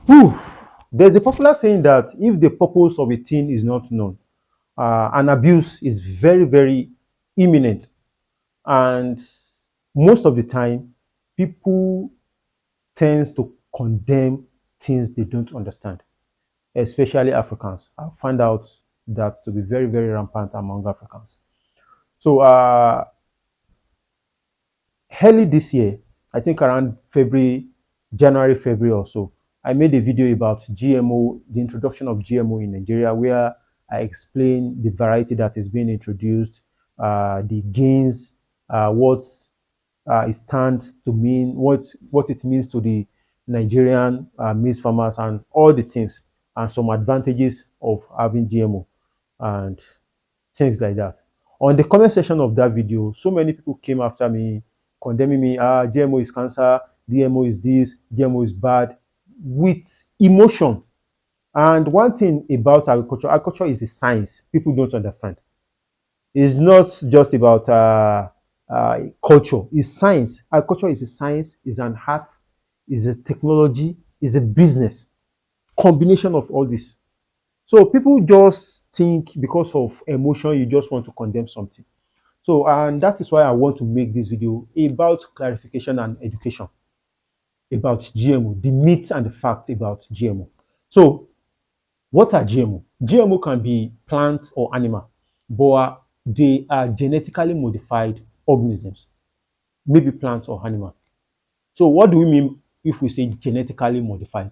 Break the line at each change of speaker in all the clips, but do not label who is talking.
Whew. There's a popular saying that if the purpose of a thing is not known, an abuse is very, very imminent. And most of the time, people tend to condemn things they don't understand, especially Africans. I found out that to be very, very rampant among Africans. So early this year, I think around February, January, February or so, I made a video about GMO, the introduction of GMO in Nigeria, where I explained the variety that is being introduced, the gains, what it stands to mean, what it means to the Nigerian maize farmers, and all the things, and some advantages of having GMO and things like that. On the comment section of that video, so many people came after me, condemning me. GMO is cancer, GMO is this, GMO is bad, with emotion. And one thing about agriculture is a science people don't understand. It's not just about culture, it's science. Agriculture is a science, is an art, is a technology, is a business. Combination of all this. So people just think because of emotion, you just want to condemn something. So, and that is why I want to make this video about clarification and education about GMO, the myths and the facts about GMO. So, what are GMO? GMO can be plant or animal, but they are genetically modified organisms, maybe plant or animal. So, what do we mean if we say genetically modified?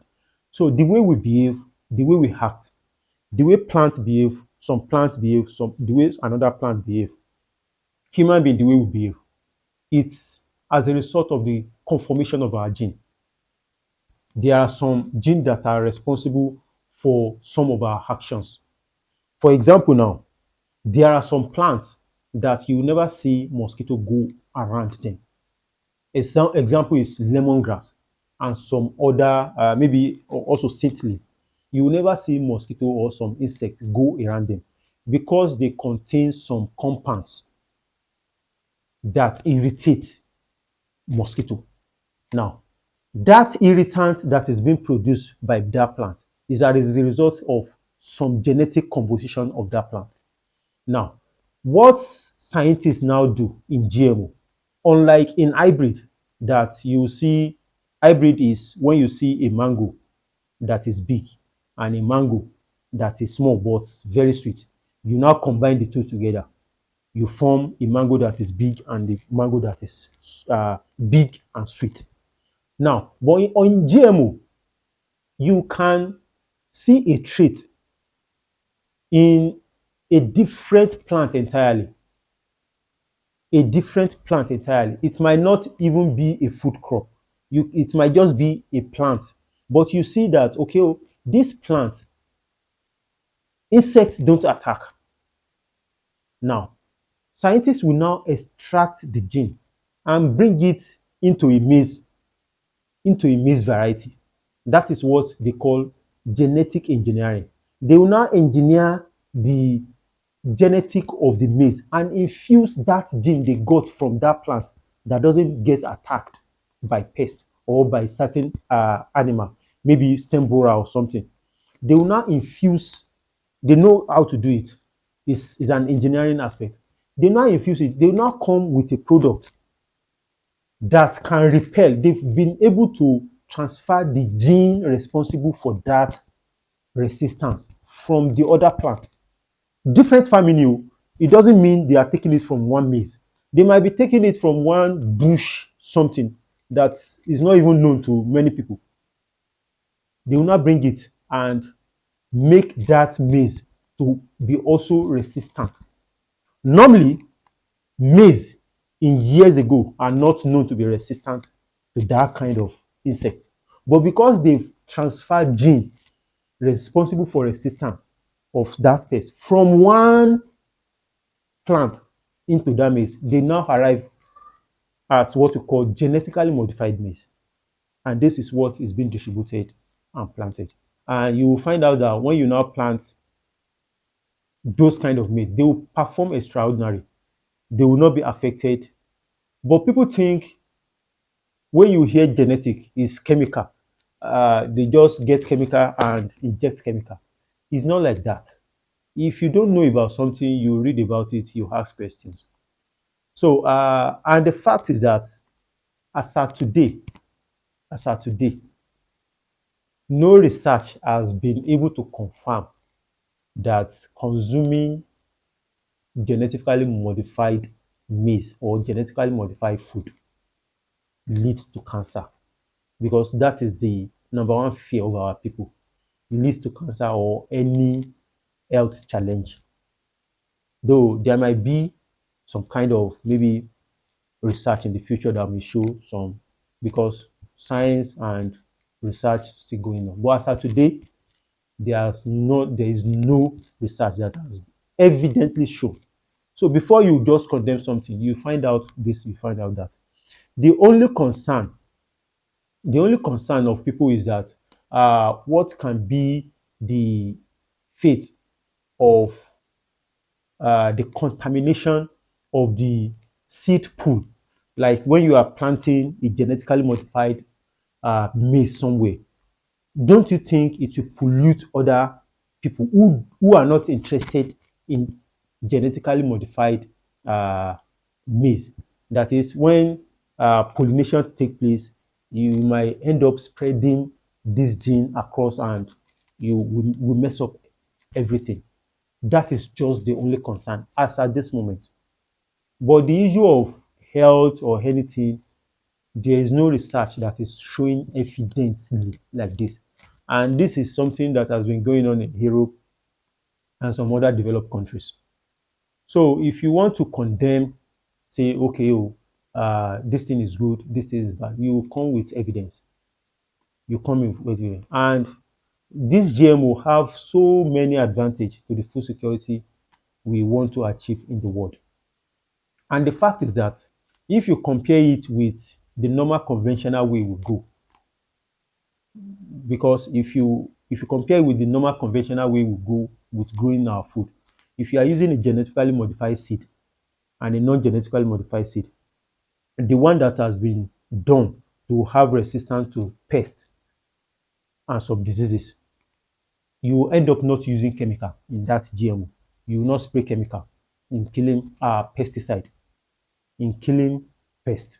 So, the way we behave, the way we act, the way plants behave, some the way another plant behave, human being, the way we behave, it's as a result of the conformation of our gene. There are some genes that are responsible for some of our actions. For example, now, there are some plants that you will never see mosquito go around them. Example is lemongrass and some other, maybe also scent leaf. You will never see mosquito or some insects go around them because they contain some compounds that irritate mosquito. Now, that irritant that is being produced by that plant is as a result of some genetic composition of that plant. Now, what scientists now do in GMO, unlike in hybrid, that you see, hybrid is when you see a mango that is big and a mango that is small but very sweet. You now combine the two together. You form a mango that is big and the mango that is big and sweet. Now, but on GMO, you can see a trait in a different plant entirely. A different plant entirely. It might not even be a food crop. It might just be a plant. But you see that, okay, oh, this plant, insects don't attack. Now, scientists will now extract the gene and bring it into a maize variety. That is what they call genetic engineering. They will now engineer the genetic of the maize and infuse that gene they got from that plant that doesn't get attacked by pests or by certain animal, maybe stem borer or something. They will now infuse, they know how to do it. It's an engineering aspect. They now infuse it, they will now come with a product that can repel. They've been able to transfer the gene responsible for that resistance from the other plant. Different family, oh, it doesn't mean they are taking it from one maize. They might be taking it from one bush, something that is not even known to many people. They will not bring it and make that maize to be also resistant. Normally, maize in years ago are not known to be resistant to that kind of insect. But because they've transferred gene responsible for resistance of that pest from one plant into that maize, they now arrive at what we call genetically modified maize. And this is what is being distributed and planted. And you will find out that when you now plant those kind of maize, they will perform extraordinary. They will not be affected. But people think when you hear genetic, is chemical. they just get chemical and inject chemical. It's not like that. If you don't know about something, you read about it, you ask questions. So, and the fact is that as at today, as at today, no research has been able to confirm that consuming genetically modified maize or genetically modified food leads to cancer, because that is the number one fear of our people. It leads to cancer or any health challenge. Though there might be some kind of maybe research in the future that will show some, because science and research still going on. But as of today, there is no research that has evidently shown. So before you just condemn something, you find out this, you find out that. The only concern, the only concern of people is that what can be the fate of the contamination of the seed pool. Like when you are planting a genetically modified maize somewhere, don't you think it will pollute other people who are not interested in genetically modified uh, maize? That is, when pollination take place, you might end up spreading this gene across, and you will mess up everything. That is just the only concern as at this moment. But the issue of health or anything, there is no research that is showing evidently like this. And this is something that has been going on in Europe and some other developed countries. So if you want to condemn, say, okay, oh, this thing is good, this thing is bad, you come with evidence. You come in with evidence. And this GMO have so many advantages to the food security we want to achieve in the world. And the fact is that if you compare it with the normal conventional way we go, because if you compare with the normal conventional way we go with growing our food, if you are using a genetically modified seed and a non-genetically modified seed, the one that has been done to have resistance to pests and some diseases, you will end up not using chemical in that GMO. You will not spray chemical in killing pesticide, in killing pests.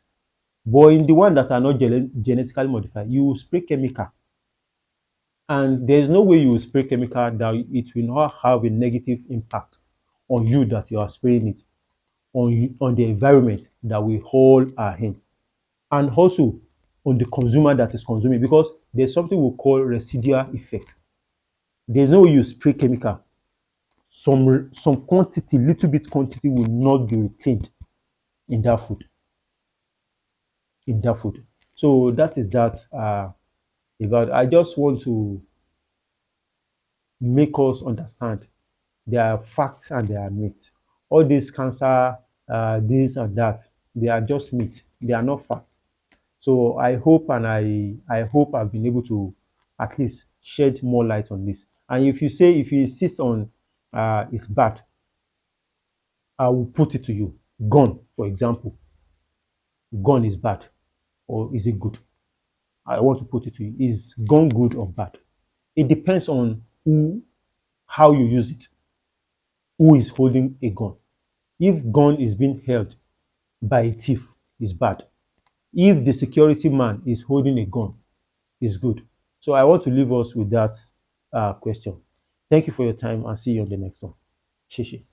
But in the one that are not genetically modified, you will spray chemical, and there's no way you will spray chemical that it will not have a negative impact on you that you are spraying it, on the environment that we all are in, and also on the consumer that is consuming, because there's something we call residual effect. There's no way you spray chemical, some quantity, little bit quantity will not be retained in that food, in that food. So that is that about. I just want to make us understand there are facts and there are myths. All this cancer, this and that, they are just myths. They are not facts. So I hope, and I hope I've been able to at least shed more light on this. And if you insist on it's bad, I will put it to you. Gun, for example, gun is bad or is it good? I want to put it to you. Is gun good or bad? It depends on how you use it, who is holding a gun. If gun is being held by a thief, it's bad. If the security man is holding a gun, it's good. So I want to leave us with that question. Thank you for your time and see you on the next one. Shishi.